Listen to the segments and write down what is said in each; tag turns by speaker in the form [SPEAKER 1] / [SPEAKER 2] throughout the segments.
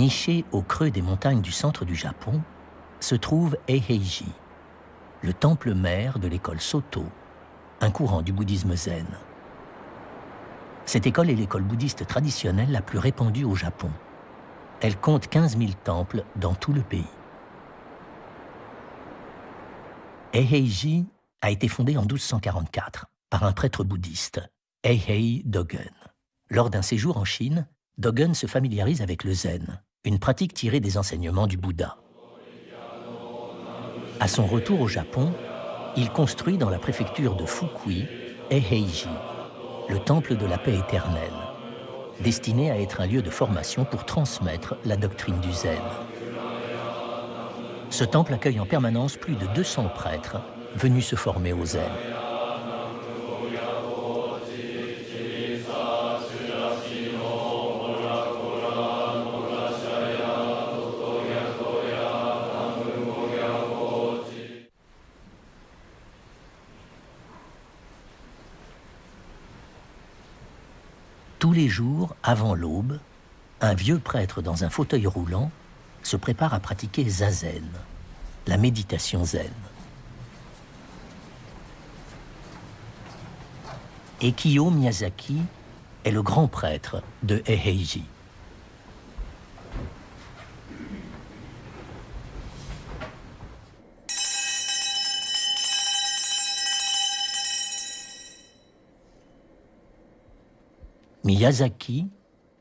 [SPEAKER 1] Niché au creux des montagnes du centre du Japon, se trouve Eiheiji, le temple mère de l'école Soto, un courant du bouddhisme zen. Cette école est l'école bouddhiste traditionnelle la plus répandue au Japon. Elle compte 15 000 temples dans tout le pays. Eiheiji a été fondée en 1244 par un prêtre bouddhiste, Eihei Dogen. Lors d'un séjour en Chine, Dogen se familiarise avec le zen, une pratique tirée des enseignements du Bouddha. À son retour au Japon, il construit dans la préfecture de Fukui, Eiheiji, le temple de la paix éternelle, destiné à être un lieu de formation pour transmettre la doctrine du zen. Ce temple accueille en permanence plus de 200 prêtres venus se former au zen. Tous les jours, avant l'aube, un vieux prêtre dans un fauteuil roulant se prépare à pratiquer zazen, la méditation zen. Ekio Miyazaki est le grand prêtre de Eiheiji. Miyazaki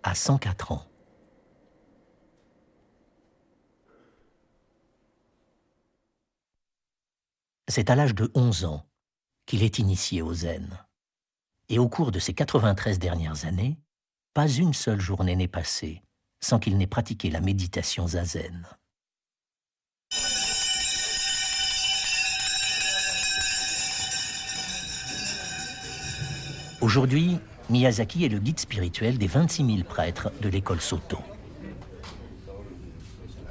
[SPEAKER 1] a 104 ans. C'est à l'âge de 11 ans qu'il est initié au zen. Et au cours de ses 93 dernières années, pas une seule journée n'est passée sans qu'il n'ait pratiqué la méditation zazen. Aujourd'hui, Miyazaki est le guide spirituel des 26 000 prêtres de l'école Soto.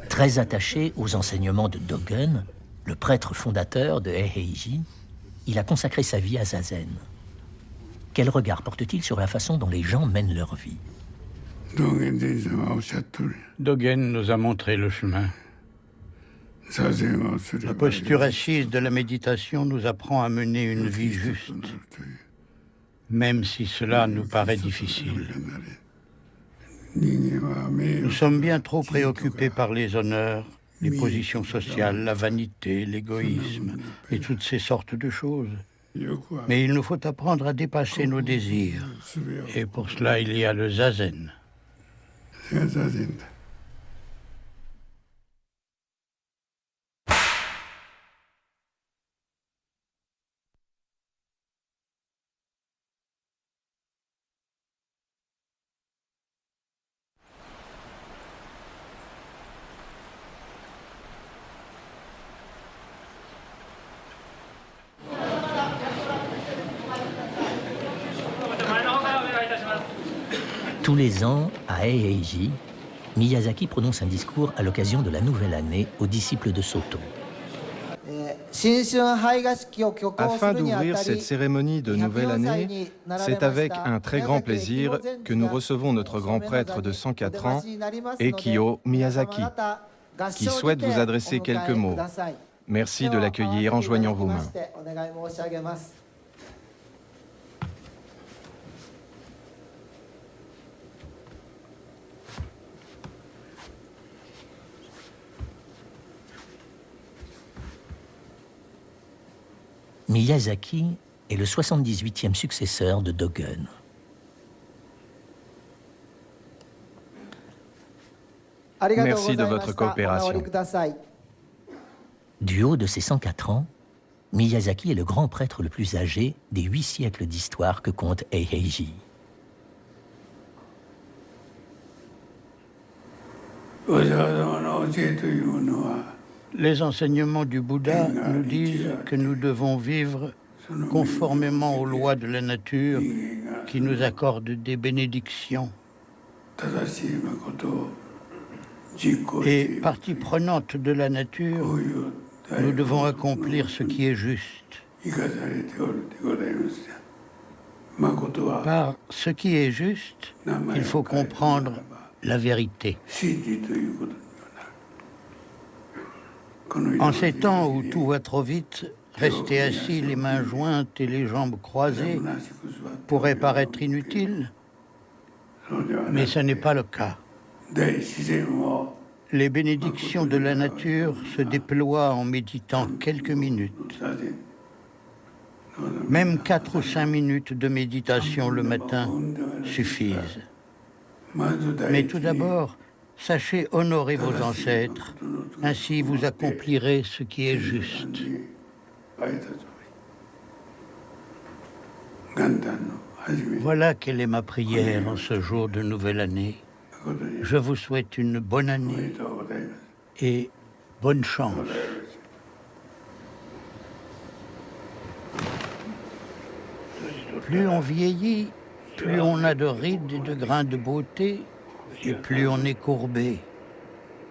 [SPEAKER 1] Très attaché aux enseignements de Dogen, le prêtre fondateur de Eiheiji, il a consacré sa vie à zazen. Quel regard porte-t-il sur la façon dont les gens mènent leur vie?
[SPEAKER 2] Dogen nous a montré le chemin. La posture assise de la méditation nous apprend à mener une vie juste, même si cela nous paraît difficile. Nous sommes bien trop préoccupés par les honneurs, les positions sociales, la vanité, l'égoïsme et toutes ces sortes de choses. Mais il nous faut apprendre à dépasser nos désirs. Et pour cela, il y a le zazen.
[SPEAKER 1] Tous les ans, à Eiheiji, Miyazaki prononce un discours à l'occasion de la nouvelle année aux disciples de Soto.
[SPEAKER 3] Afin d'ouvrir cette cérémonie de nouvelle année, c'est avec un très grand plaisir que nous recevons notre grand prêtre de 104 ans, Ekio Miyazaki, qui souhaite vous adresser quelques mots. Merci de l'accueillir en joignant vos mains.
[SPEAKER 1] Miyazaki est le 78e successeur de Dogen.
[SPEAKER 3] Merci de votre coopération.
[SPEAKER 1] Du haut de ses 104 ans, Miyazaki est le grand prêtre le plus âgé des 8 siècles d'histoire que compte Eiheiji.
[SPEAKER 2] Les enseignements du Bouddha nous disent que nous devons vivre conformément aux lois de la nature qui nous accordent des bénédictions. Et partie prenante de la nature, nous devons accomplir ce qui est juste. Par ce qui est juste, il faut comprendre la vérité. En ces temps où tout va trop vite, rester assis les mains jointes et les jambes croisées pourrait paraître inutile, mais ce n'est pas le cas. Les bénédictions de la nature se déploient en méditant quelques minutes. Même 4 ou 5 minutes de méditation le matin suffisent. Mais tout d'abord, sachez honorer vos ancêtres, ainsi vous accomplirez ce qui est juste. Voilà quelle est ma prière en ce jour de nouvelle année. Je vous souhaite une bonne année et bonne chance. Plus on vieillit, plus on a de rides et de grains de beauté, et plus on est courbé.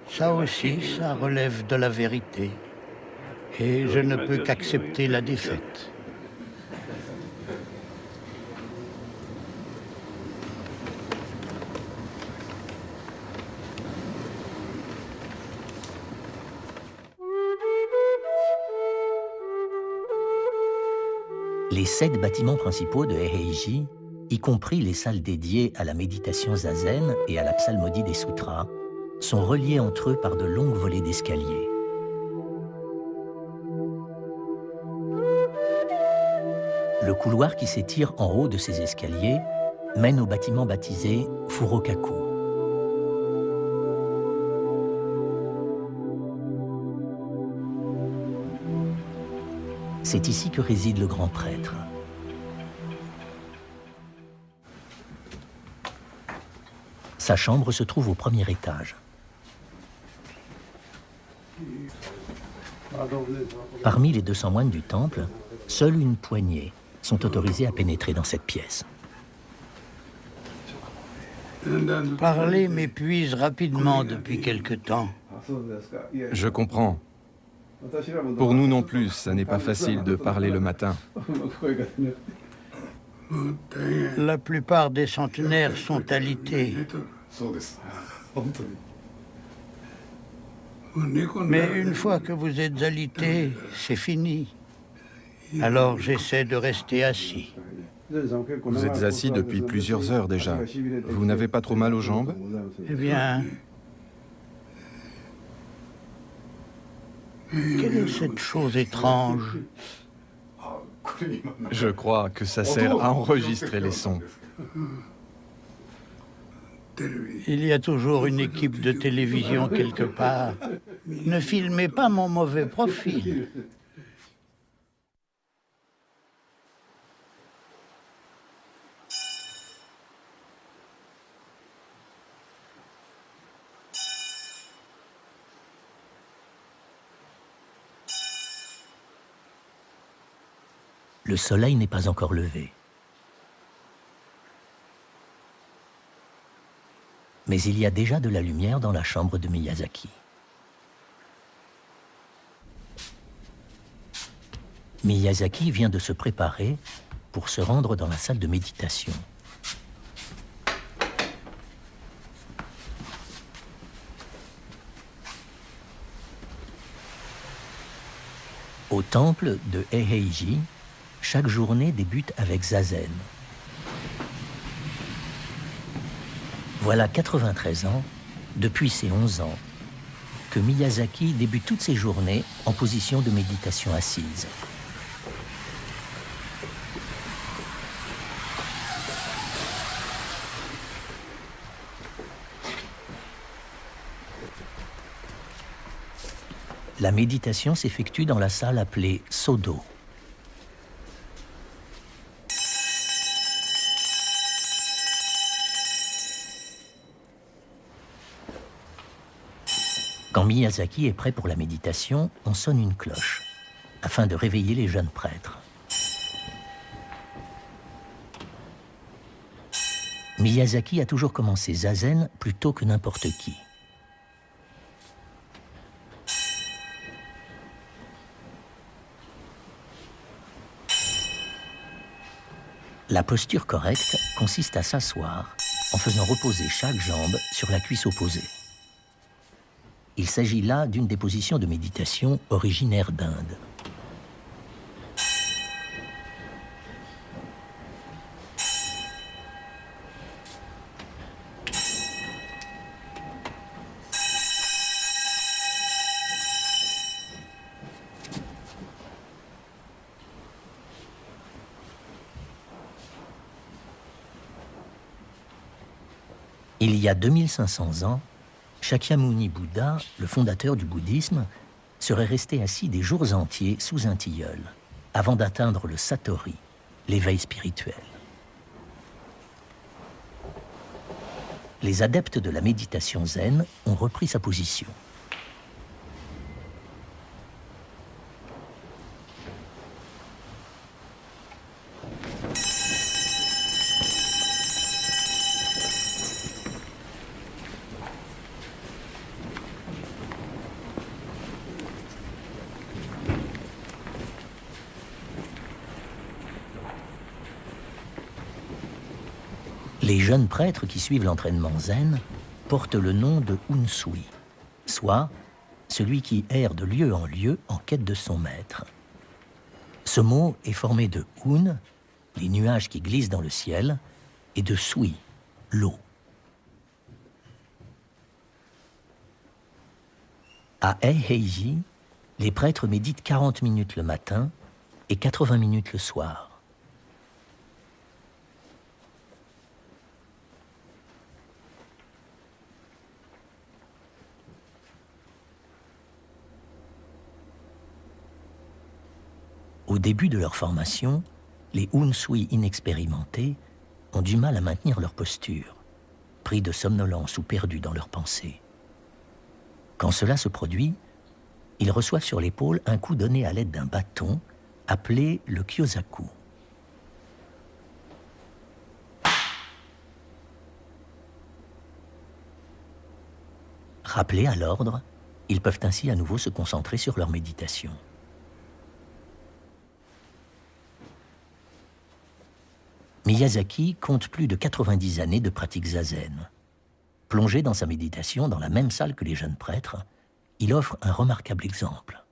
[SPEAKER 2] Ça aussi, ça relève de la vérité. Et je ne peux qu'accepter la défaite.
[SPEAKER 1] Les 7 bâtiments principaux de Eiheiji, y compris les salles dédiées à la méditation zazen et à la psalmodie des sutras, sont reliés entre eux par de longues volées d'escaliers. Le couloir qui s'étire en haut de ces escaliers mène au bâtiment baptisé Furokaku. C'est ici que réside le grand prêtre. Sa chambre se trouve au premier étage. Parmi les 200 moines du temple, seule une poignée sont autorisés à pénétrer dans cette pièce.
[SPEAKER 2] Parler m'épuise rapidement depuis quelque temps.
[SPEAKER 3] Je comprends. Pour nous non plus, ça n'est pas facile de parler le matin.
[SPEAKER 2] La plupart des centenaires sont alités. Mais une fois que vous êtes alité, c'est fini. Alors j'essaie de rester assis.
[SPEAKER 3] Vous êtes assis depuis plusieurs heures déjà. Vous n'avez pas trop mal aux jambes?
[SPEAKER 2] Eh bien, quelle est cette chose étrange?
[SPEAKER 3] Je crois que ça sert à enregistrer les sons.
[SPEAKER 2] Il y a toujours une équipe de télévision quelque part. Ne filmez pas mon mauvais profil.
[SPEAKER 1] Le soleil n'est pas encore levé. Mais il y a déjà de la lumière dans la chambre de Miyazaki. Miyazaki vient de se préparer pour se rendre dans la salle de méditation. Au temple de Eiheiji, chaque journée débute avec zazen. Voilà 93 ans, depuis ses 11 ans, que Miyazaki débute toutes ses journées en position de méditation assise. La méditation s'effectue dans la salle appelée Sodo. Quand Miyazaki est prêt pour la méditation, on sonne une cloche, afin de réveiller les jeunes prêtres. Miyazaki a toujours commencé zazen plus tôt que n'importe qui. La posture correcte consiste à s'asseoir en faisant reposer chaque jambe sur la cuisse opposée. Il s'agit là d'une des positions de méditation originaires d'Inde. Il y a 2500 ans, Shakyamuni Bouddha, le fondateur du bouddhisme, serait resté assis des jours entiers sous un tilleul, avant d'atteindre le Satori, l'éveil spirituel. Les adeptes de la méditation zen ont repris sa position. Les jeunes prêtres qui suivent l'entraînement zen portent le nom de Unsui, soit celui qui erre de lieu en lieu en quête de son maître. Ce mot est formé de Un, les nuages qui glissent dans le ciel, et de Sui, l'eau. À Eiheiji, les prêtres méditent 40 minutes le matin et 80 minutes le soir. Au début de leur formation, les Unsui inexpérimentés ont du mal à maintenir leur posture, pris de somnolence ou perdus dans leurs pensées. Quand cela se produit, ils reçoivent sur l'épaule un coup donné à l'aide d'un bâton appelé le kyosaku. Rappelés à l'ordre, ils peuvent ainsi à nouveau se concentrer sur leur méditation. Miyazaki compte plus de 90 années de pratique zazen. Plongé dans sa méditation dans la même salle que les jeunes prêtres, il offre un remarquable exemple.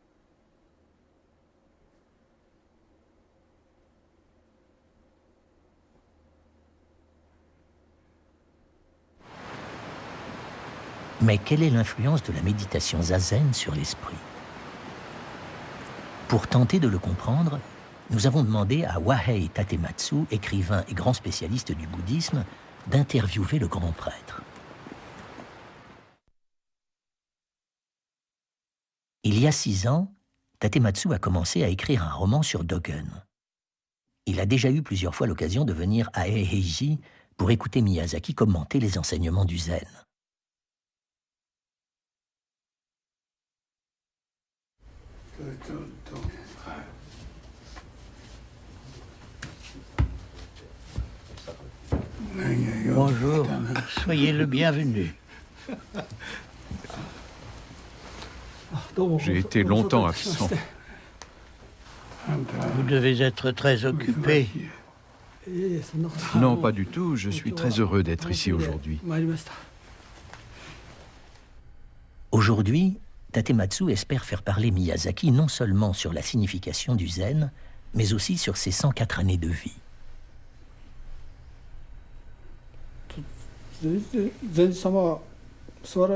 [SPEAKER 1] Mais quelle est l'influence de la méditation zazen sur l'esprit? Pour tenter de le comprendre, nous avons demandé à Wahei Tatematsu, écrivain et grand spécialiste du bouddhisme, d'interviewer le grand prêtre. Il y a 6 ans, Tatematsu a commencé à écrire un roman sur Dogen. Il a déjà eu plusieurs fois l'occasion de venir à Eiheiji pour écouter Miyazaki commenter les enseignements du zen.
[SPEAKER 2] Bonjour, soyez le bienvenu.
[SPEAKER 3] J'ai été longtemps absent.
[SPEAKER 2] Vous devez être très occupé.
[SPEAKER 3] Non, pas du tout. Je suis très heureux d'être ici aujourd'hui.
[SPEAKER 1] Aujourd'hui, Tatematsu espère faire parler Miyazaki non seulement sur la signification du zen, mais aussi sur ses 104 années de vie.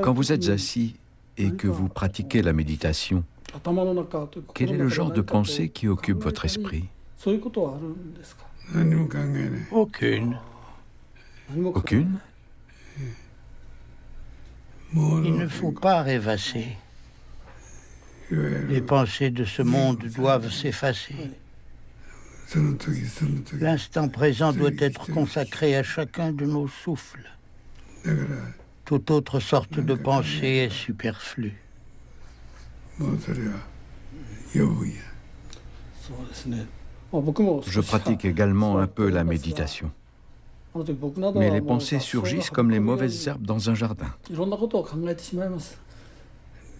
[SPEAKER 3] Quand vous êtes assis et que vous pratiquez la méditation, quel est le genre de pensée qui occupe votre esprit?
[SPEAKER 2] Aucune.
[SPEAKER 3] Aucune?
[SPEAKER 2] Il ne faut pas rêvasser. Les pensées de ce monde doivent s'effacer. L'instant présent doit être consacré à chacun de nos souffles. Toute autre sorte de pensée est superflue.
[SPEAKER 3] Je pratique également un peu la méditation. Mais les pensées surgissent comme les mauvaises herbes dans un jardin.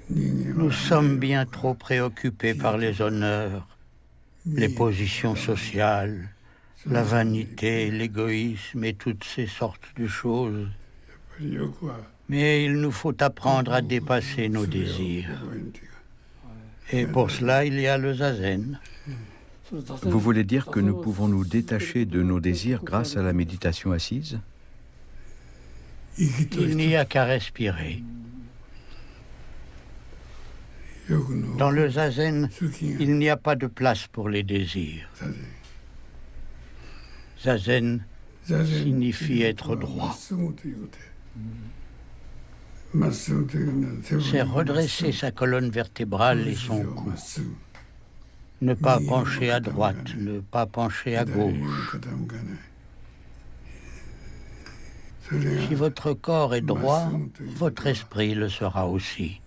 [SPEAKER 2] Nous sommes bien trop préoccupés par les honneurs, les positions sociales, la vanité, l'égoïsme et toutes ces sortes de choses. Mais il nous faut apprendre à dépasser nos désirs. Et pour cela, il y a le zazen.
[SPEAKER 4] Vous voulez dire que nous pouvons nous détacher de nos désirs grâce à la méditation assise?
[SPEAKER 2] Il n'y a qu'à respirer. Dans le zazen, il n'y a pas de place pour les désirs. Zazen signifie être droit. C'est redresser sa colonne vertébrale et son cou. Ne pas pencher à droite, ne pas pencher à gauche. Si votre corps est droit, votre esprit le sera aussi.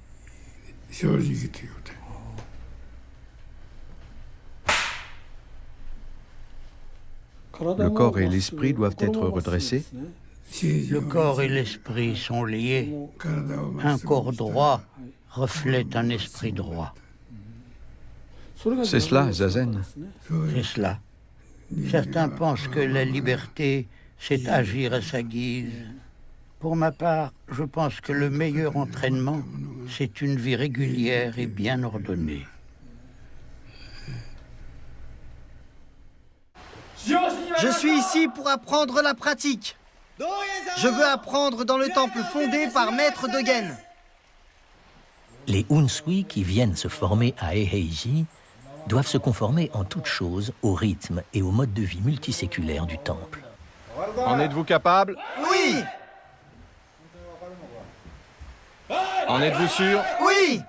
[SPEAKER 4] Le corps et l'esprit doivent être redressés?
[SPEAKER 2] Le corps et l'esprit sont liés. Un corps droit reflète un esprit droit.
[SPEAKER 4] C'est cela, zazen?
[SPEAKER 2] C'est cela. Certains pensent que la liberté, c'est agir à sa guise. Pour ma part, je pense que le meilleur entraînement, c'est une vie régulière et bien ordonnée.
[SPEAKER 5] Je suis ici pour apprendre la pratique. Je veux apprendre dans le temple fondé par Maître Dogen.
[SPEAKER 1] Les Unsui qui viennent se former à Eiheiji doivent se conformer en toutes choses au rythme et au mode de vie multiséculaire du temple.
[SPEAKER 3] En êtes-vous capable?
[SPEAKER 5] Oui!
[SPEAKER 3] En êtes-vous sûr?
[SPEAKER 5] Oui!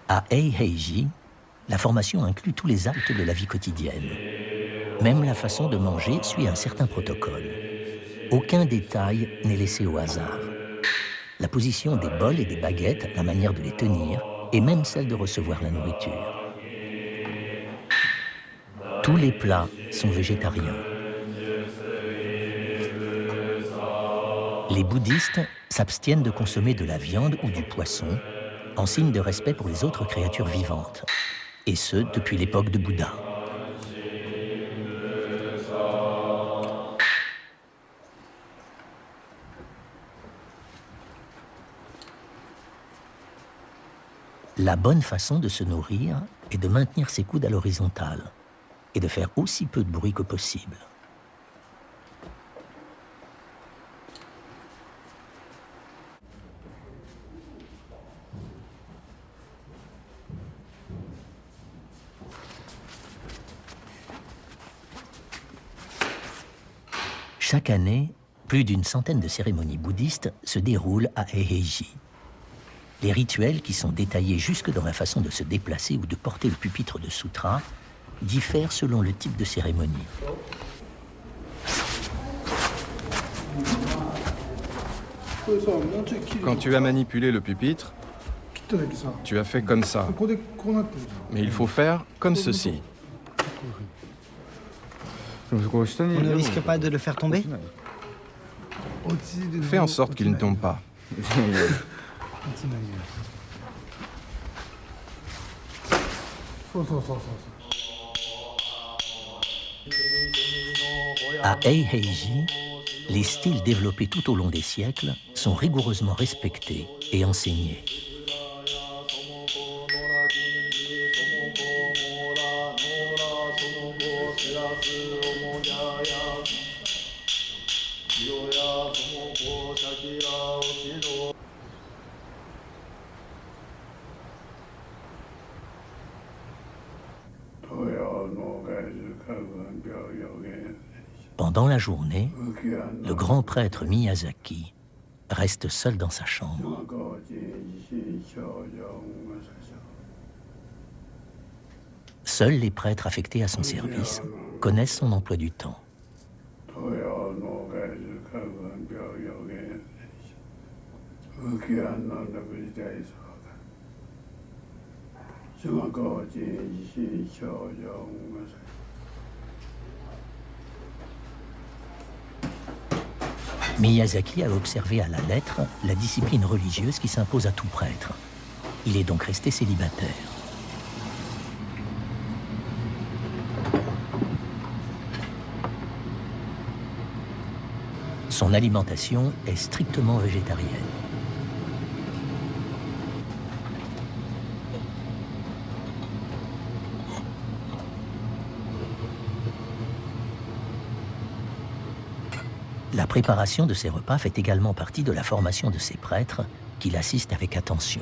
[SPEAKER 1] À Eiheiji, la formation inclut tous les actes de la vie quotidienne. Même la façon de manger suit un certain protocole. Aucun détail n'est laissé au hasard. La position des bols et des baguettes, la manière de les tenir, et même celle de recevoir la nourriture. Tous les plats sont végétariens. Les bouddhistes s'abstiennent de consommer de la viande ou du poisson, en signe de respect pour les autres créatures vivantes, et ce, depuis l'époque de Bouddha. La bonne façon de se nourrir est de maintenir ses coudes à l'horizontale et de faire aussi peu de bruit que possible. Chaque année, plus d'une centaine de cérémonies bouddhistes se déroulent à Eiheiji. Les rituels, qui sont détaillés jusque dans la façon de se déplacer ou de porter le pupitre de sutra, diffèrent selon le type de cérémonie.
[SPEAKER 3] Quand tu as manipulé le pupitre, tu as fait comme ça. Mais il faut faire comme ceci.
[SPEAKER 5] On ne risque pas de le faire tomber?
[SPEAKER 3] Fais en sorte qu'il ne tombe pas.
[SPEAKER 1] À Eiheiji, les styles développés tout au long des siècles sont rigoureusement respectés et enseignés. Pendant la journée, le grand prêtre Miyazaki reste seul dans sa chambre. Seuls les prêtres affectés à son service connaissent son emploi du temps. Miyazaki a observé à la lettre la discipline religieuse qui s'impose à tout prêtre. Il est donc resté célibataire. Son alimentation est strictement végétarienne. La préparation de ces repas fait également partie de la formation de ces prêtres qui l'assistent avec attention.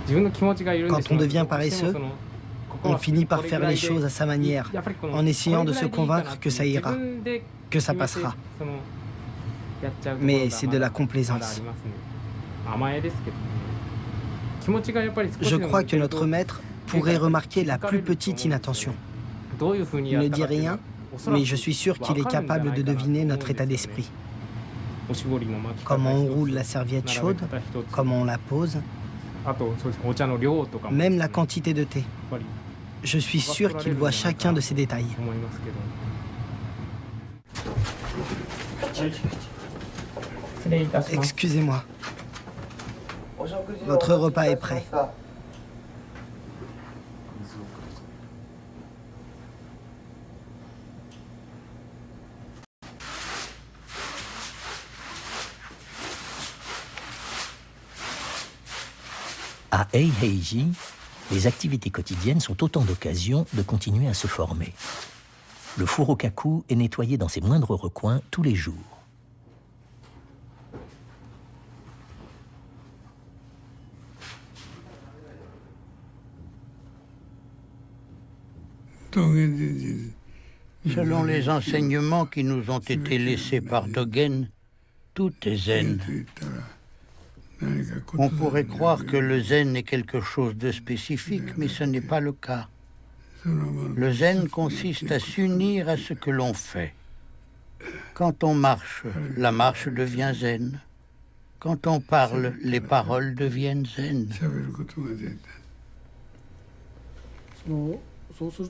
[SPEAKER 5] Quand on devient paresseux, on finit par faire les choses à sa manière, en essayant de se convaincre que ça ira, que ça passera. Mais c'est de la complaisance. Je crois que notre maître pourrait remarquer la plus petite inattention. Il ne dit rien, mais je suis sûr qu'il est capable de deviner notre état d'esprit. Comment on roule la serviette chaude, comment on la pose, même la quantité de thé. Je suis sûr qu'il voit chacun de ces détails. Excusez-moi. Votre repas est prêt.
[SPEAKER 1] À Eiheiji, les activités quotidiennes sont autant d'occasions de continuer à se former. Le furokaku est nettoyé dans ses moindres recoins tous les jours.
[SPEAKER 2] Selon les enseignements qui nous ont été laissés par Dogen, tout est zen. On pourrait croire que le zen est quelque chose de spécifique, mais ce n'est pas le cas. Le zen consiste à s'unir à ce que l'on fait. Quand on marche, la marche devient zen. Quand on parle, les paroles deviennent zen.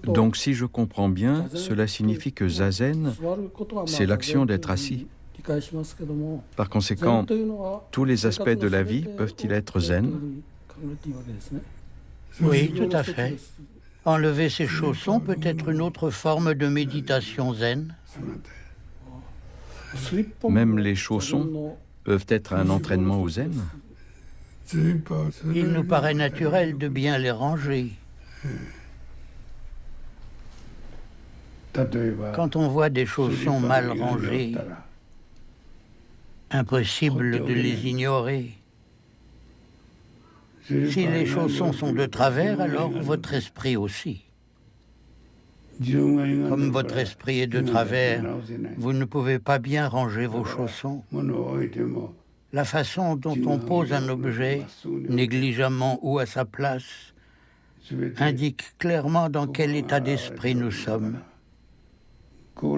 [SPEAKER 4] Donc si je comprends bien, cela signifie que zazen, c'est l'action d'être assis. Par conséquent, tous les aspects de la vie peuvent-ils être zen?
[SPEAKER 2] Oui, tout à fait. Enlever ses chaussons peut être une autre forme de méditation zen.
[SPEAKER 4] Même les chaussons peuvent être un entraînement au zen?
[SPEAKER 2] Il nous paraît naturel de bien les ranger. Quand on voit des chaussons mal rangés, impossible de les ignorer. Si les chaussons sont de travers, alors votre esprit aussi. Comme votre esprit est de travers, vous ne pouvez pas bien ranger vos chaussons. La façon dont on pose un objet, négligemment ou à sa place, indique clairement dans quel état d'esprit nous sommes.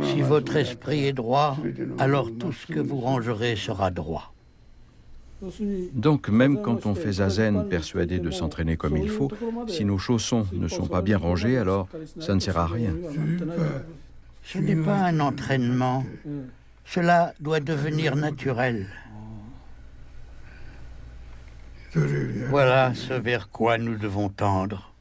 [SPEAKER 2] Si votre esprit est droit, alors tout ce que vous rangerez sera droit.
[SPEAKER 4] Donc même quand on fait zazen persuadé de s'entraîner comme il faut, si nos chaussons ne sont pas bien rangés, alors ça ne sert à rien.
[SPEAKER 2] Ce n'est pas un entraînement. Cela doit devenir naturel. Voilà ce vers quoi nous devons tendre.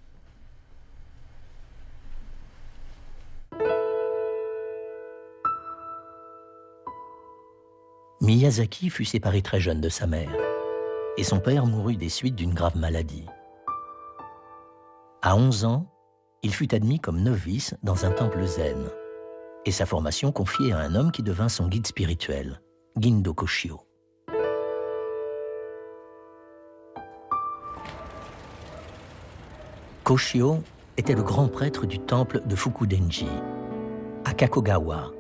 [SPEAKER 1] Miyazaki fut séparé très jeune de sa mère, et son père mourut des suites d'une grave maladie. À 11 ans, il fut admis comme novice dans un temple zen, et sa formation confiée à un homme qui devint son guide spirituel, Gindo Koshio. Koshio était le grand prêtre du temple de Fukudenji, à Kakogawa,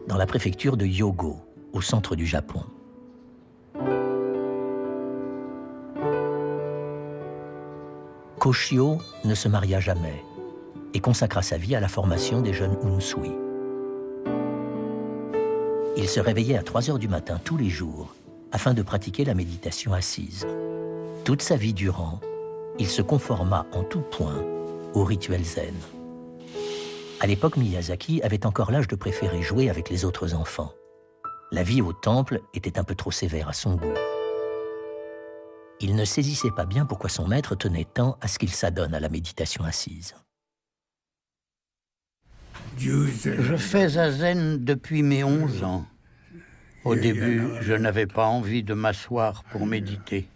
[SPEAKER 1] dans la préfecture de Hyogo, au centre du Japon. Koshio ne se maria jamais et consacra sa vie à la formation des jeunes Unsui. Il se réveillait à 3 heures du matin tous les jours afin de pratiquer la méditation assise. Toute sa vie durant, il se conforma en tout point au rituel zen. À l'époque, Miyazaki avait encore l'âge de préférer jouer avec les autres enfants. La vie au temple était un peu trop sévère à son goût. Il ne saisissait pas bien pourquoi son maître tenait tant à ce qu'il s'adonne à la méditation assise.
[SPEAKER 2] Je fais zazen depuis mes 11 ans. Au début, je n'avais pas envie de m'asseoir pour méditer.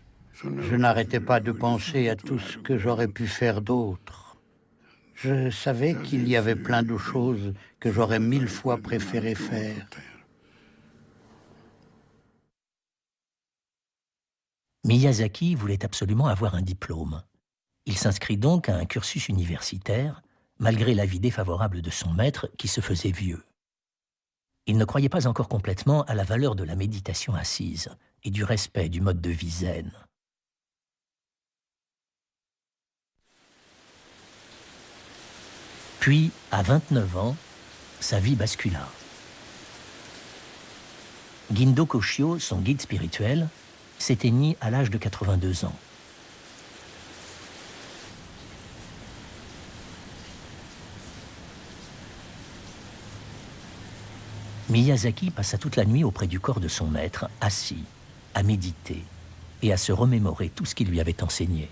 [SPEAKER 2] Je n'arrêtais pas de penser à tout ce que j'aurais pu faire d'autre. Je savais qu'il y avait plein de choses que j'aurais 1000 fois préféré faire.
[SPEAKER 1] Miyazaki voulait absolument avoir un diplôme. Il s'inscrit donc à un cursus universitaire, malgré l'avis défavorable de son maître qui se faisait vieux. Il ne croyait pas encore complètement à la valeur de la méditation assise et du respect du mode de vie zen. Puis, à 29 ans, sa vie bascula. Gindo Koshio, son guide spirituel, s'éteignit à l'âge de 82 ans. Miyazaki passa toute la nuit auprès du corps de son maître, assis, à méditer et à se remémorer tout ce qu'il lui avait enseigné.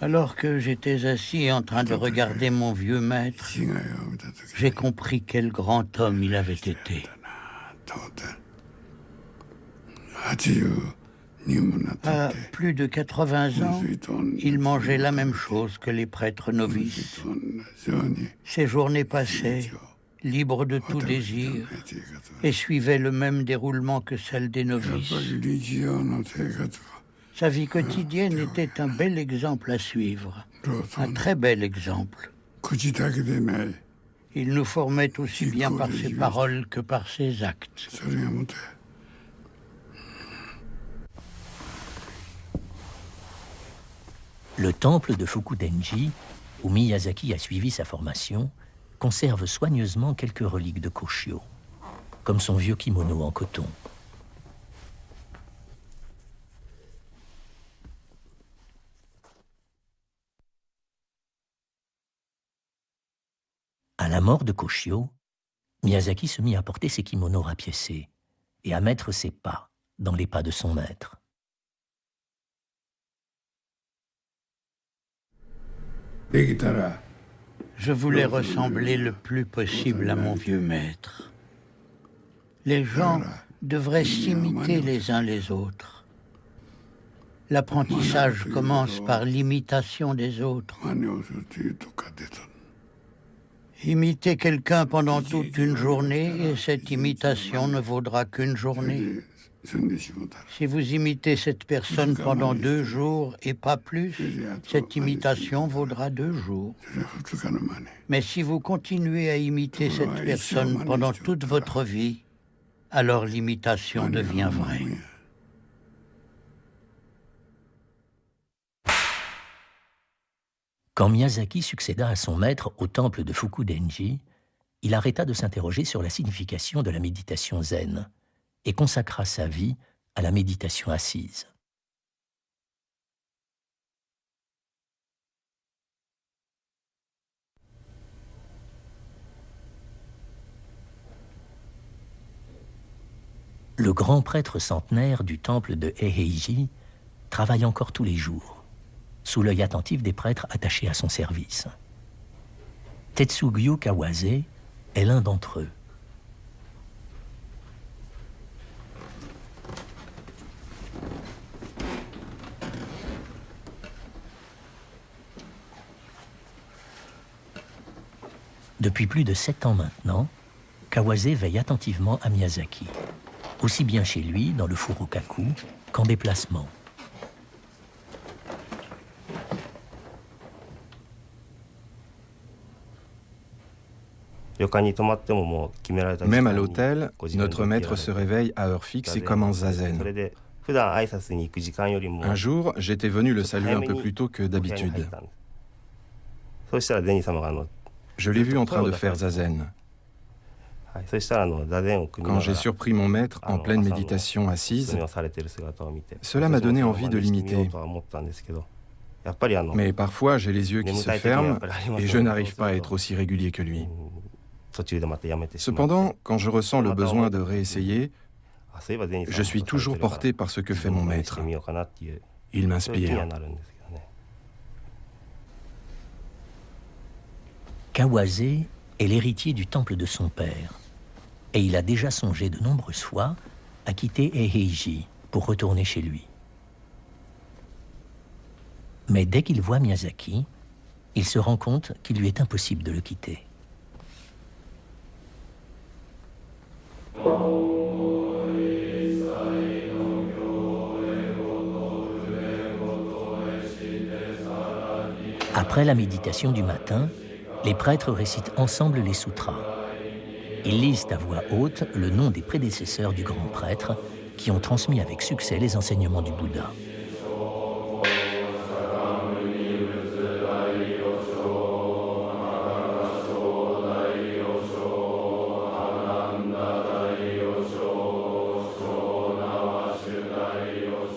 [SPEAKER 2] Alors que j'étais assis en train de regarder mon vieux maître, j'ai compris quel grand homme il avait été. À plus de 80 ans, il mangeait la même chose que les prêtres novices. Ses journées passaient, libres de tout désir, et suivaient le même déroulement que celle des novices. Sa vie quotidienne était un bel exemple à suivre, un très bel exemple. Il nous formait aussi bien par ses paroles que par ses actes.
[SPEAKER 1] Le temple de Fukudenji, où Miyazaki a suivi sa formation, conserve soigneusement quelques reliques de Koshio, comme son vieux kimono en coton. À la mort de Koshio, Miyazaki se mit à porter ses kimonos rapiécés et à mettre ses pas dans les pas de son maître.
[SPEAKER 2] Je voulais ressembler le plus possible à mon vieux maître. Les gens devraient s'imiter les uns les autres. L'apprentissage commence par l'imitation des autres. Imitez quelqu'un pendant toute une journée et cette imitation ne vaudra qu'une journée. Si vous imitez cette personne pendant 2 jours et pas plus, cette imitation vaudra 2 jours. Mais si vous continuez à imiter cette personne pendant toute votre vie, alors l'imitation devient vraie.
[SPEAKER 1] Quand Miyazaki succéda à son maître au temple de Fukudenji, il arrêta de s'interroger sur la signification de la méditation zen et consacra sa vie à la méditation assise. Le grand prêtre centenaire du temple de Eiheiji travaille encore tous les jours, sous l'œil attentif des prêtres attachés à son service. Tetsugyu Kawase est l'un d'entre eux. Depuis plus de 7 ans maintenant, Kawase veille attentivement à Miyazaki, aussi bien chez lui, dans le Furokaku, qu'en déplacement.
[SPEAKER 3] Même à l'hôtel, notre maître se réveille à heure fixe et commence zazen. Un jour, j'étais venu le saluer un peu plus tôt que d'habitude. Je l'ai vu en train de faire zazen. Quand j'ai surpris mon maître en pleine méditation assise, cela m'a donné envie de l'imiter. Mais parfois, j'ai les yeux qui se ferment et je n'arrive pas à être aussi régulier que lui. Cependant, quand je ressens le besoin de réessayer, je suis toujours porté par ce que fait mon maître. Il m'inspire.
[SPEAKER 1] Kawase est l'héritier du temple de son père, et il a déjà songé de nombreuses fois à quitter Eiheiji pour retourner chez lui. Mais dès qu'il voit Miyazaki, il se rend compte qu'il lui est impossible de le quitter. Après la méditation du matin, les prêtres récitent ensemble les sutras. Ils lisent à voix haute le nom des prédécesseurs du grand prêtre qui ont transmis avec succès les enseignements du Bouddha.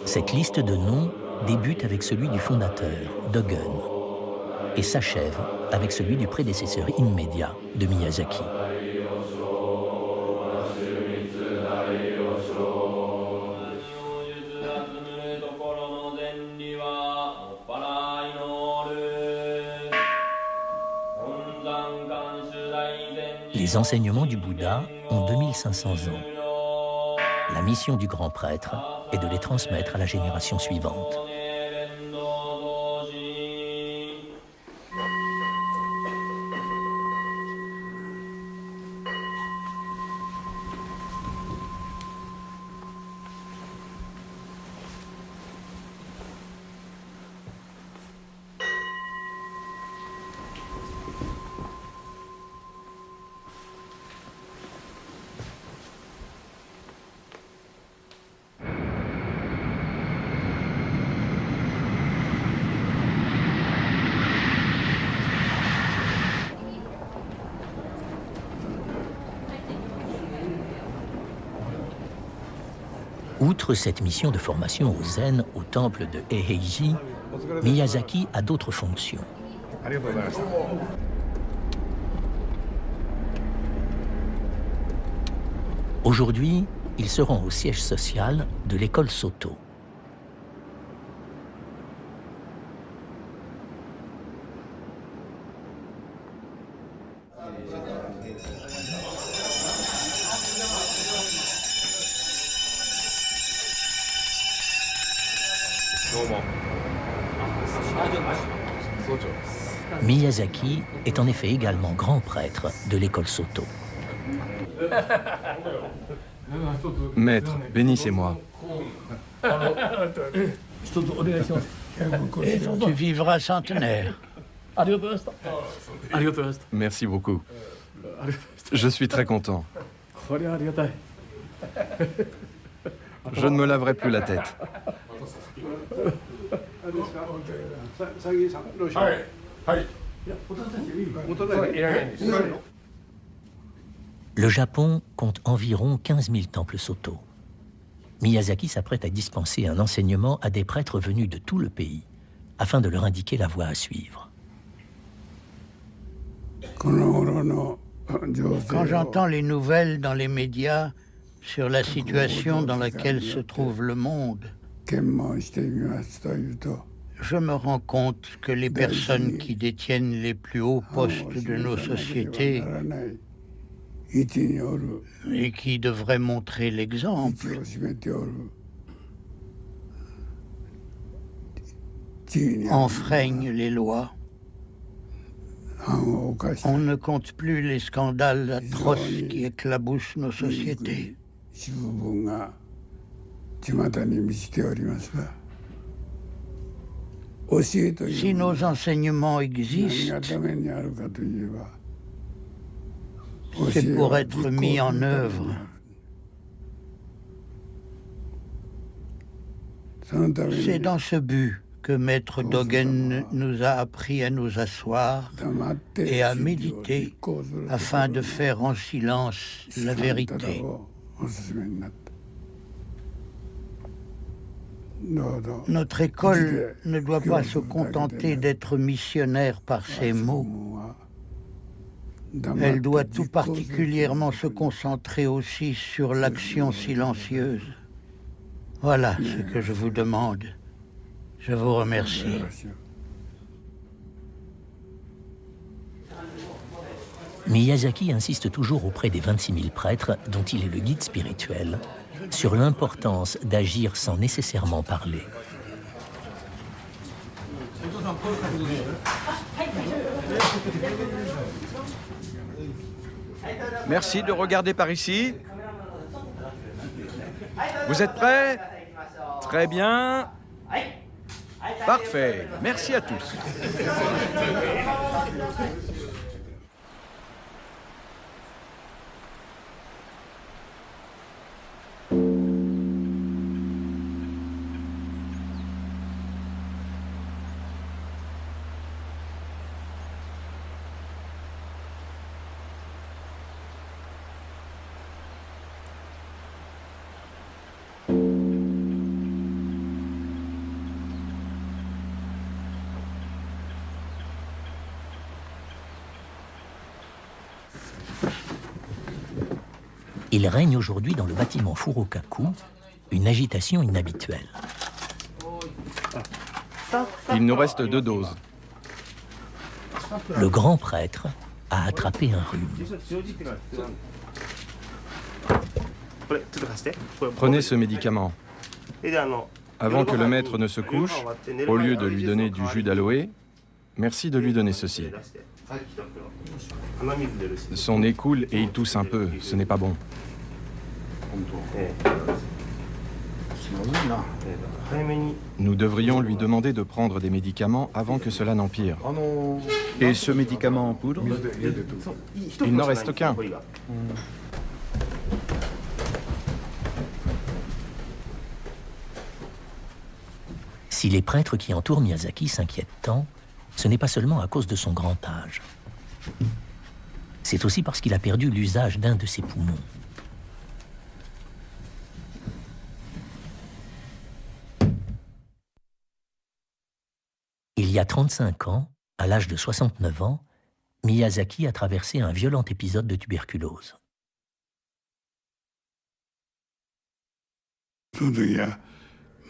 [SPEAKER 1] Cette liste de noms débute avec celui du fondateur, Dogen, et s'achève avec celui du prédécesseur immédiat de Miyazaki. Les enseignements du Bouddha ont 2500 ans. La mission du grand prêtre est de les transmettre à la génération suivante. Outre cette mission de formation au zen au temple de Eiheiji, Miyazaki a d'autres fonctions. Aujourd'hui, il se rend au siège social de l'école Soto. Miyazaki est en effet également grand prêtre de l'école Soto.
[SPEAKER 3] Maître, bénissez-moi.
[SPEAKER 2] Tu vivras centenaire.
[SPEAKER 3] Merci beaucoup. Je suis très content. Je ne me laverai plus la tête.
[SPEAKER 1] Le Japon compte environ 15 000 temples Soto. Miyazaki s'apprête à dispenser un enseignement à des prêtres venus de tout le pays, afin de leur indiquer la voie à suivre.
[SPEAKER 2] Quand j'entends les nouvelles dans les médias sur la situation dans laquelle se trouve le monde, je me rends compte que les personnes qui détiennent les plus hauts postes de nos sociétés et qui devraient montrer l'exemple enfreignent les lois. On ne compte plus les scandales atroces qui éclaboussent nos sociétés. Si nos enseignements existent, c'est pour être mis en œuvre. C'est dans ce but que Maître Dogen nous a appris à nous asseoir et à méditer afin de faire en silence la vérité. Notre école ne doit pas se contenter d'être missionnaire par ses mots. Elle doit tout particulièrement se concentrer aussi sur l'action silencieuse. Voilà ce que je vous demande. Je vous remercie.
[SPEAKER 1] Miyazaki insiste toujours auprès des 26 000 prêtres, dont il est le guide spirituel, sur l'importance d'agir sans nécessairement parler.
[SPEAKER 4] Merci de regarder par ici. Vous êtes prêts? Très bien. Parfait. Merci à tous.
[SPEAKER 1] Il règne aujourd'hui dans le bâtiment Furokaku une agitation inhabituelle.
[SPEAKER 3] Il nous reste 2 doses.
[SPEAKER 1] Le grand prêtre a attrapé un rhume.
[SPEAKER 3] Prenez ce médicament. Avant que le maître ne se couche, au lieu de lui donner du jus d'aloe, merci de lui donner ceci. Son nez coule et il tousse un peu, ce n'est pas bon. Nous devrions lui demander de prendre des médicaments avant que cela n'empire.
[SPEAKER 4] Et ce médicament en poudre?
[SPEAKER 3] Il n'en reste qu'un.
[SPEAKER 1] Si les prêtres qui entourent Miyazaki s'inquiètent tant, ce n'est pas seulement à cause de son grand âge. C'est aussi parce qu'il a perdu l'usage d'un de ses poumons. Il y a 35 ans, à l'âge de 69 ans, Miyazaki a traversé un violent épisode de tuberculose.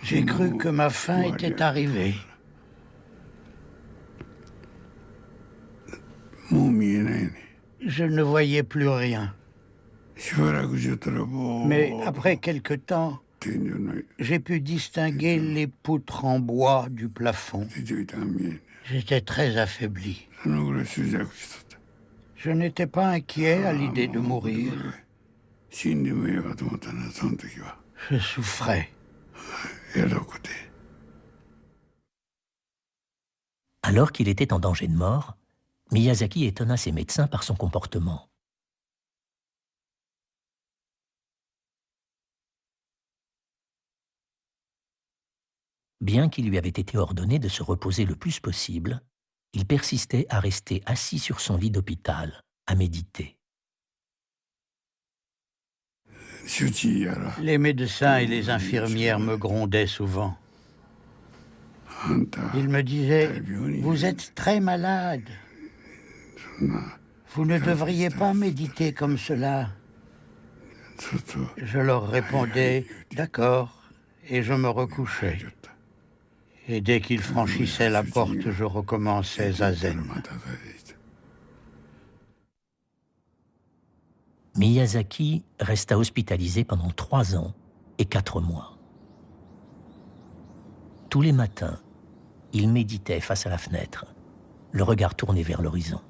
[SPEAKER 2] J'ai cru que ma fin était arrivée. Je ne voyais plus rien. Mais après quelque temps, j'ai pu distinguer les poutres en bois du plafond. J'étais très affaibli. Je n'étais pas inquiet à l'idée de mourir. Je souffrais.
[SPEAKER 1] Alors qu'il était en danger de mort, Miyazaki étonna ses médecins par son comportement. Bien qu'il lui avait été ordonné de se reposer le plus possible, il persistait à rester assis sur son lit d'hôpital, à méditer.
[SPEAKER 2] Les médecins et les infirmières me grondaient souvent. Ils me disaient « Vous êtes très malade. Vous ne devriez pas méditer comme cela. » Je leur répondais « D'accord » et je me recouchais. Et dès qu'ils franchissaient la porte, je recommençais zazen.
[SPEAKER 1] Miyazaki resta hospitalisé pendant 3 ans et 4 mois. Tous les matins, il méditait face à la fenêtre, le regard tourné vers l'horizon.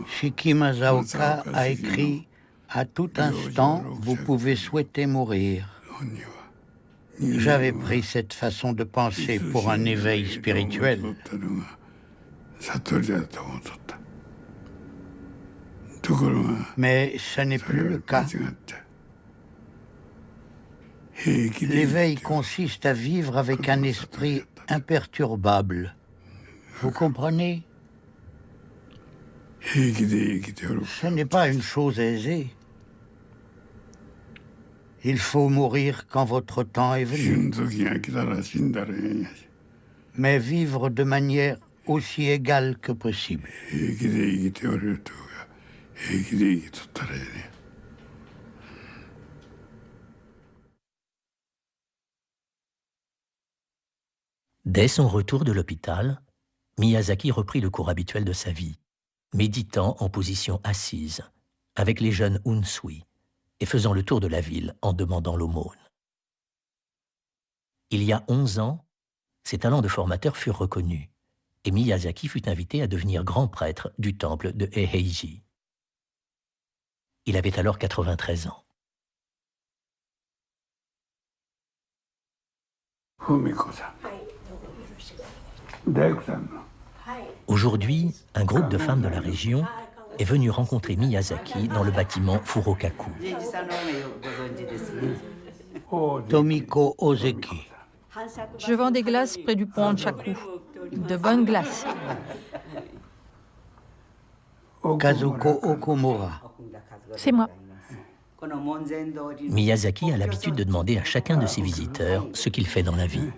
[SPEAKER 2] Shiki Masaoka a écrit « À tout instant, vous pouvez souhaiter mourir ». J'avais pris cette façon de penser pour un éveil spirituel. Mais ce n'est plus le cas. L'éveil consiste à vivre avec un esprit imperturbable. Vous comprenez? Ce n'est pas une chose aisée. Il faut mourir quand votre temps est venu. Mais vivre de manière aussi égale que possible.
[SPEAKER 1] Dès son retour de l'hôpital, Miyazaki reprit le cours habituel de sa vie, méditant en position assise, avec les jeunes Unsui, et faisant le tour de la ville en demandant l'aumône. Il y a 11 ans, ses talents de formateur furent reconnus, et Miyazaki fut invité à devenir grand prêtre du temple de Eiheiji. Il avait alors 93 ans. Aujourd'hui, un groupe de femmes de la région est venu rencontrer Miyazaki dans le bâtiment Furokaku.
[SPEAKER 2] Tomiko Ozeki.
[SPEAKER 6] Je vends des glaces près du pont Anshaku. De bonnes glaces.
[SPEAKER 2] Kazuko Okumura.
[SPEAKER 6] C'est moi.
[SPEAKER 1] Miyazaki a l'habitude de demander à chacun de ses visiteurs ce qu'il fait dans la vie.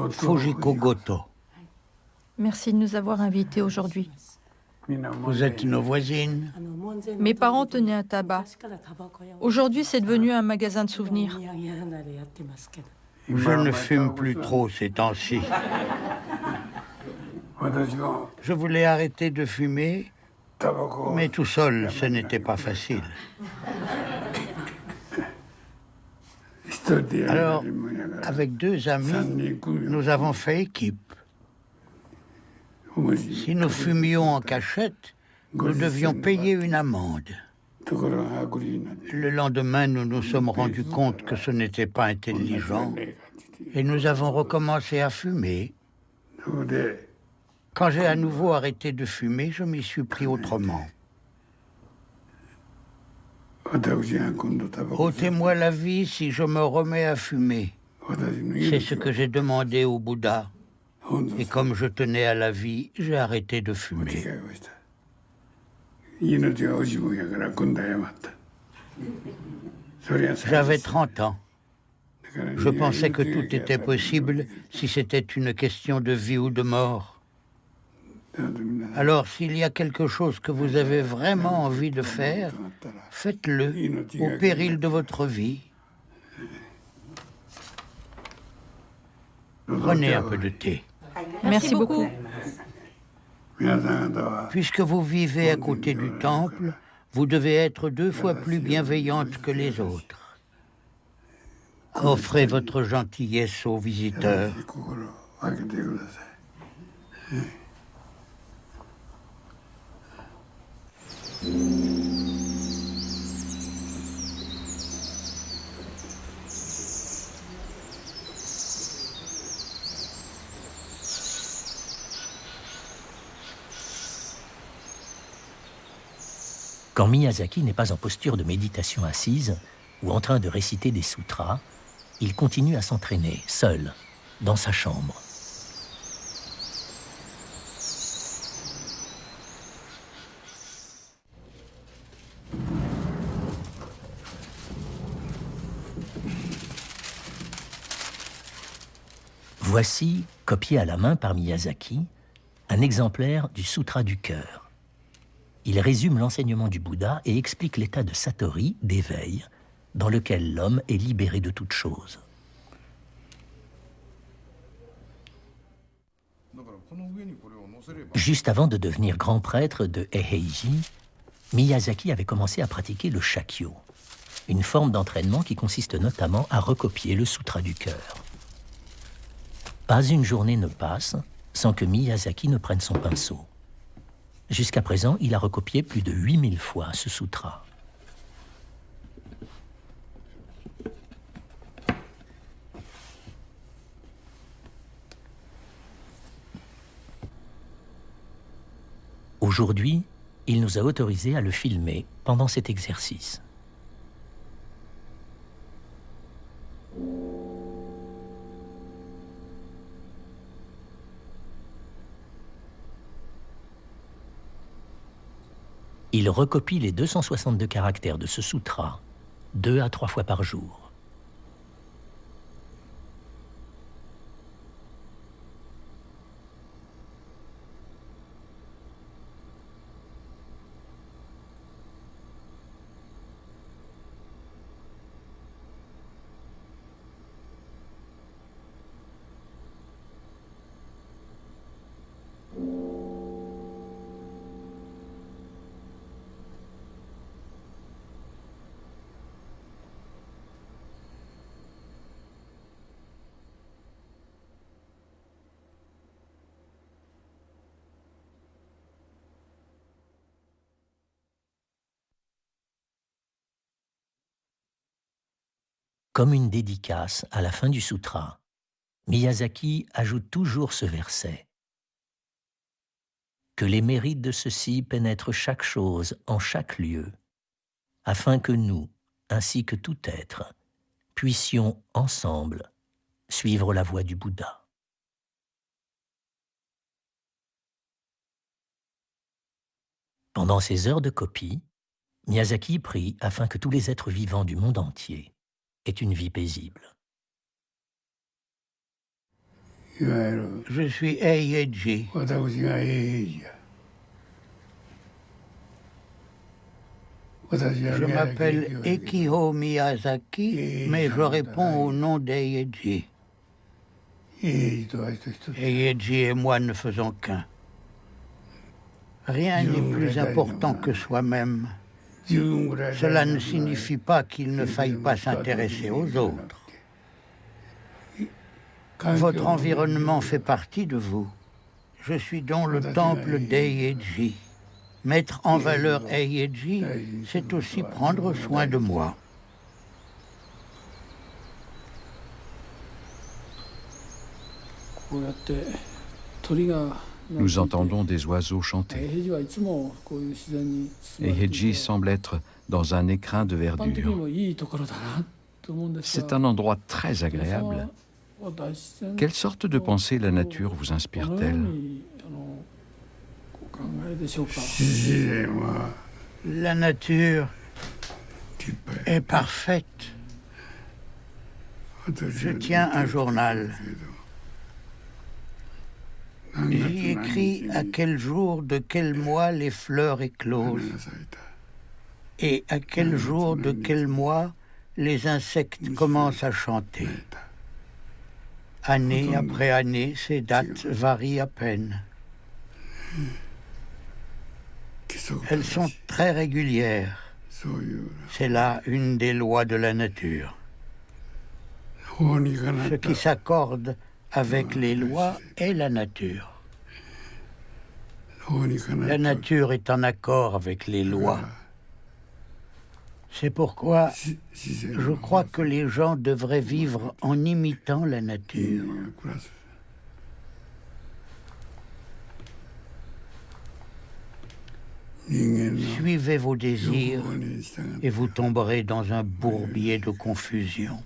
[SPEAKER 2] Fujiko Goto.
[SPEAKER 6] Merci de nous avoir invités aujourd'hui.
[SPEAKER 2] Vous êtes nos voisines.
[SPEAKER 6] Mes parents tenaient un tabac. Aujourd'hui, c'est devenu un magasin de souvenirs.
[SPEAKER 2] Je ne fume plus trop ces temps-ci. Je voulais arrêter de fumer, mais tout seul, ce n'était pas facile. Alors, avec 2 amis, nous avons fait équipe. Si nous fumions en cachette, nous devions payer une amende. Le lendemain, nous nous sommes rendus compte que ce n'était pas intelligent et nous avons recommencé à fumer. Quand j'ai à nouveau arrêté de fumer, je m'y suis pris autrement. Ôtez-moi la vie si je me remets à fumer. C'est ce que j'ai demandé au Bouddha. Et comme je tenais à la vie, j'ai arrêté de fumer. J'avais 30 ans. Je pensais que tout était possible si c'était une question de vie ou de mort. Alors, s'il y a quelque chose que vous avez vraiment envie de faire, faites-le au péril de votre vie. Prenez un peu de thé.
[SPEAKER 6] Merci beaucoup.
[SPEAKER 2] Puisque vous vivez à côté du temple, vous devez être 2 fois plus bienveillante que les autres. Offrez votre gentillesse aux visiteurs.
[SPEAKER 1] Quand Miyazaki n'est pas en posture de méditation assise ou en train de réciter des sutras, il continue à s'entraîner, seul, dans sa chambre. Voici, copié à la main par Miyazaki, un exemplaire du Sutra du cœur. Il résume l'enseignement du Bouddha et explique l'état de satori, d'éveil, dans lequel l'homme est libéré de toute chose. Juste avant de devenir grand prêtre de Eiheiji, Miyazaki avait commencé à pratiquer le Shakyo, une forme d'entraînement qui consiste notamment à recopier le Sutra du cœur. Pas une journée ne passe sans que Miyazaki ne prenne son pinceau. Jusqu'à présent, il a recopié plus de 8000 fois ce sutra. Aujourd'hui, il nous a autorisé à le filmer pendant cet exercice. Il recopie les 262 caractères de ce sutra 2 à 3 fois par jour. Comme une dédicace à la fin du sutra, Miyazaki ajoute toujours ce verset. Que les mérites de ceci pénètrent chaque chose en chaque lieu, afin que nous, ainsi que tout être, puissions ensemble suivre la voie du Bouddha. Pendant ces heures de copie, Miyazaki prie afin que tous les êtres vivants du monde entier aient une vie paisible.
[SPEAKER 2] Je suis Eiji. Je m'appelle Ekiho Miyazaki, mais je réponds au nom d'Eiji. Eiji et moi ne faisons qu'un. Rien n'est plus important que soi-même. Cela ne signifie pas qu'il ne faille pas s'intéresser aux autres. Votre environnement fait partie de vous. Je suis donc le temple d'Eiji. Mettre en valeur Eiji, c'est aussi prendre soin de moi.
[SPEAKER 4] Nous entendons des oiseaux chanter. Eiji semble être dans un écrin de verdure. C'est un endroit très agréable. Quelle sorte de pensée la nature vous inspire-t-elle?
[SPEAKER 2] La nature est parfaite. Je tiens un journal. J'y écris à quel jour de quel mois les fleurs éclosent et à quel jour de quel mois les insectes commencent à chanter. Année après année, ces dates varient à peine. Elles sont très régulières. C'est là une des lois de la nature. Ce qui s'accorde avec les lois est la nature. La nature est en accord avec les lois. C'est pourquoi je crois que les gens devraient vivre en imitant la nature. Suivez vos désirs et vous tomberez dans un bourbier de confusion.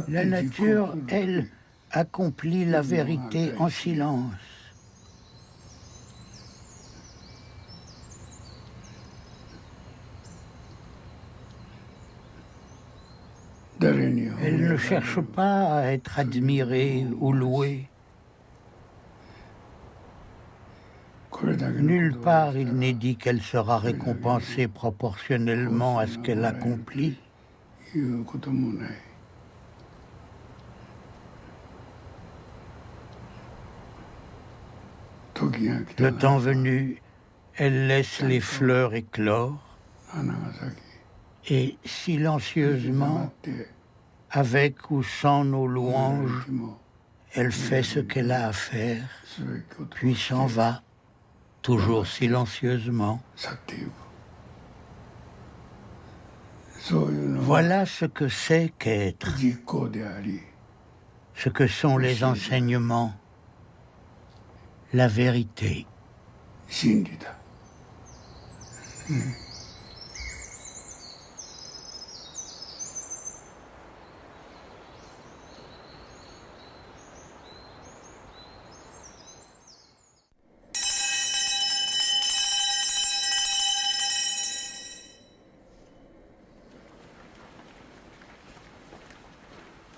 [SPEAKER 2] La nature, elle, accomplit la vérité en silence. Elle ne cherche pas à être admirée ou louée. Nulle part il n'est dit qu'elle sera récompensée proportionnellement à ce qu'elle accomplit. Le temps venu, elle laisse les fleurs éclore et silencieusement, avec ou sans nos louanges, elle fait ce qu'elle a à faire, puis s'en va, toujours silencieusement. Voilà ce que c'est qu'être, ce que sont les enseignements, la vérité.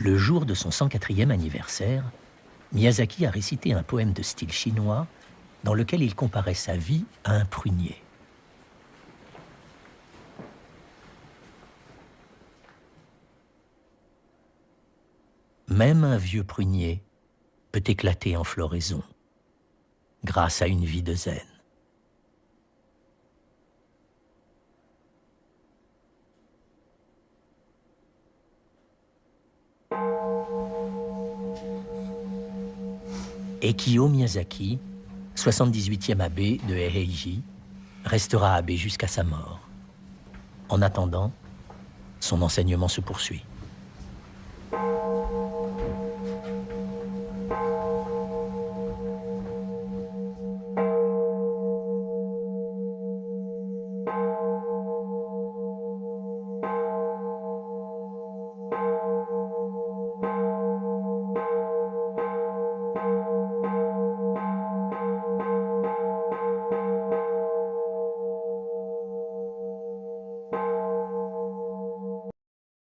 [SPEAKER 1] Le jour de son 104e anniversaire, Miyazaki a récité un poème de style chinois dans lequel il comparait sa vie à un prunier. Même un vieux prunier peut éclater en floraison grâce à une vie de zen. Ekio Miyazaki, 78e abbé de Eiheiji, restera abbé jusqu'à sa mort. En attendant, son enseignement se poursuit.